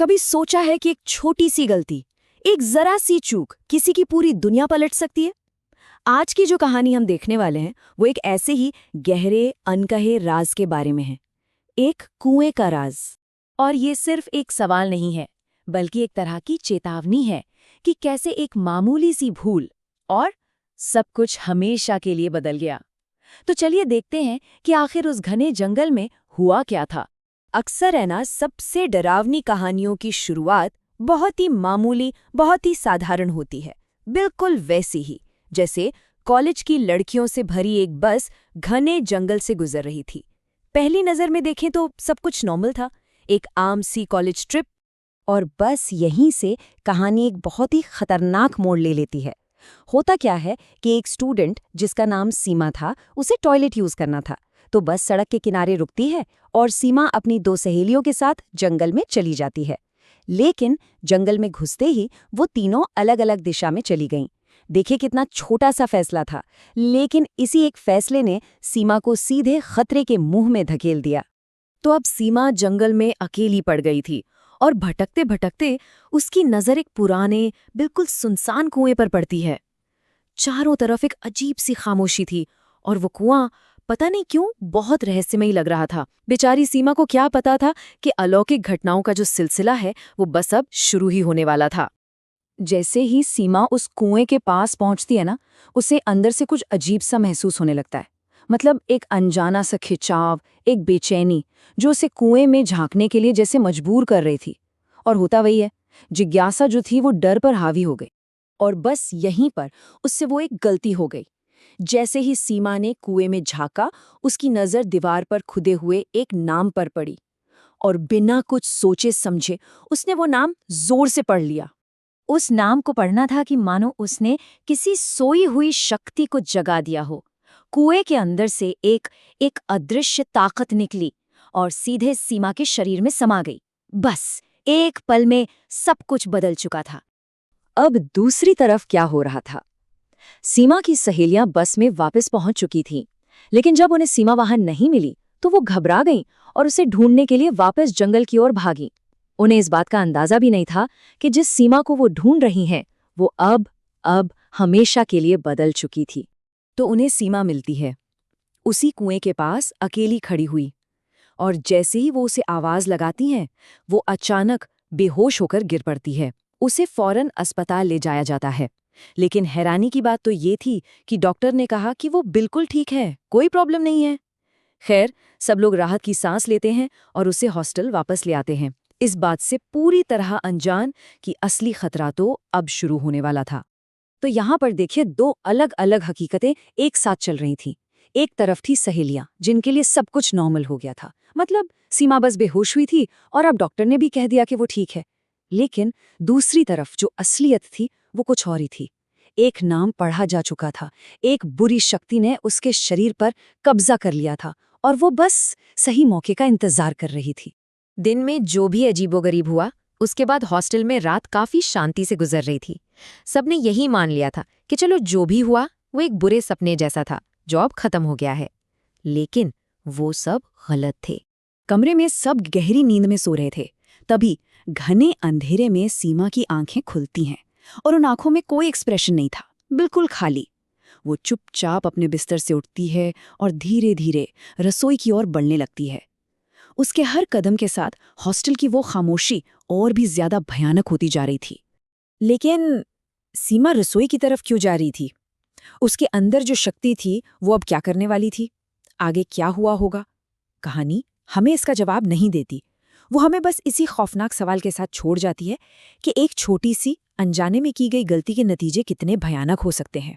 कभी सोचा है कि एक छोटी सी गलती, एक जरा सी चूक किसी की पूरी दुनिया पलट सकती है? आज की जो कहानी हम देखने वाले हैं वो एक ऐसे ही गहरे अनकहे राज के बारे में है। एक कुएं का राज। और ये सिर्फ एक सवाल नहीं है, बल्कि एक तरह की चेतावनी है कि कैसे एक मामूली सी भूल और सब कुछ हमेशा के लिए बदल गया। तो चलिए देखते हैं कि आखिर उस घने जंगल में हुआ क्या था। अक्सर है ना, सबसे डरावनी कहानियों की शुरुआत बहुत ही मामूली, बहुत ही साधारण होती है। बिल्कुल वैसी ही जैसे कॉलेज की लड़कियों से भरी एक बस घने जंगल से गुजर रही थी। पहली नज़र में देखें तो सब कुछ नॉर्मल था, एक आम सी कॉलेज ट्रिप। और बस यहीं से कहानी एक बहुत ही खतरनाक मोड़ ले लेती है। होता क्या है कि एक स्टूडेंट जिसका नाम सीमा था, उसे टॉयलेट यूज करना था, तो बस सड़क के किनारे रुकती है और सीमा अपनी दो सहेलियों के साथ जंगल में चली जाती है। लेकिन जंगल में घुसते ही वो तीनों अलग अलग दिशा में चली गईं। देखिए कितना छोटा सा फैसला था, लेकिन इसी एक फैसले ने सीमा को सीधे खतरे के मुंह में धकेल दिया। तो अब सीमा जंगल में अकेली पड़ गई थी और भटकते भटकते उसकी नज़र एक पुराने, बिल्कुल सुनसान कुएं पर पड़ती है। चारों तरफ एक अजीब सी खामोशी थी और वो कुआं पता नहीं क्यों बहुत रहस्यमयी लग रहा था। बेचारी सीमा को क्या पता था कि अलौकिक घटनाओं का जो सिलसिला है वो बस अब शुरू ही होने वाला था। जैसे ही सीमा उस कुएं के पास पहुंचती है ना, उसे अंदर से कुछ अजीब सा महसूस होने लगता है। मतलब एक अनजाना सा खिंचाव, एक बेचैनी जो उसे कुएं में झांकने के लिए जैसे मजबूर कर रही थी। और होता वही है, जिज्ञासा जो थी वो डर पर हावी हो गई। और बस यहीं पर उससे वो एक गलती हो गई। जैसे ही सीमा ने कुएं में झांका, उसकी नज़र दीवार पर खुदे हुए एक नाम पर पड़ी और बिना कुछ सोचे समझे उसने वो नाम जोर से पढ़ लिया। उस नाम को पढ़ना था कि मानो उसने किसी सोई हुई शक्ति को जगा दिया हो। कुएं के अंदर से एक अदृश्य ताकत निकली और सीधे सीमा के शरीर में समा गई। बस एक पल में सब कुछ बदल चुका था। अब दूसरी तरफ क्या हो रहा था? सीमा की सहेलियां बस में वापस पहुंच चुकी थीं, लेकिन जब उन्हें सीमा वहां नहीं मिली तो वो घबरा गईं और उसे ढूंढने के लिए वापस जंगल की ओर भागीं। उन्हें इस बात का अंदाजा भी नहीं था कि जिस सीमा को वो ढूंढ रही हैं वो अब हमेशा के लिए बदल चुकी थी। तो उन्हें सीमा मिलती है, उसी कुएं के पास अकेली खड़ी हुई, और जैसे ही वो उसे आवाज लगाती हैं वो अचानक बेहोश होकर गिर पड़ती है। उसे फौरन अस्पताल ले जाया जाता है, लेकिन हैरानी की बात तो ये थी कि डॉक्टर ने कहा कि वो बिल्कुल ठीक है, कोई प्रॉब्लम नहीं है। खैर, सब लोग राहत की सांस लेते हैं और उसे हॉस्टल वापस ले आते हैं, इस बात से पूरी तरह अनजान कि असली खतरा तो अब शुरू होने वाला था। तो यहाँ पर देखिए, दो अलग अलग हकीकतें एक साथ चल रही थीं। एक तरफ थी सहेलियां जिनके लिए सब कुछ नॉर्मल हो गया था, मतलब सीमा बस बेहोश हुई थी और अब डॉक्टर ने भी कह दिया कि वो ठीक है। लेकिन दूसरी तरफ जो असलियत थी वो कुछ और ही थी। एक नाम पढ़ा जा चुका था, एक बुरी शक्ति ने उसके शरीर पर कब्जा कर लिया था और वो बस सही मौके का इंतजार कर रही थी। दिन में जो भी अजीबोगरीब हुआ, उसके बाद हॉस्टल में रात काफी शांति से गुजर रही थी। सबने यही मान लिया था कि चलो जो भी हुआ वो एक बुरे सपने जैसा था जो अब खत्म हो गया है। लेकिन वो सब गलत थे। कमरे में सब गहरी नींद में सो रहे थे। तभी घने अंधेरे में सीमा की आंखें खुलती हैं और उन आंखों में कोई एक्सप्रेशन नहीं था, बिल्कुल खाली। वो चुपचाप अपने बिस्तर से उठती है और धीरे धीरे रसोई की ओर बढ़ने लगती है। उसके हर कदम के साथ हॉस्टल की वो खामोशी और भी ज्यादा भयानक होती जा रही थी। लेकिन सीमा रसोई की तरफ क्यों जा रही थी? उसके अंदर जो शक्ति थी वो अब क्या करने वाली थी? आगे क्या हुआ होगा? कहानी हमें इसका जवाब नहीं देती। वो हमें बस इसी खौफनाक सवाल के साथ छोड़ जाती है कि एक छोटी सी अनजाने में की गई गलती के नतीजे कितने भयानक हो सकते हैं।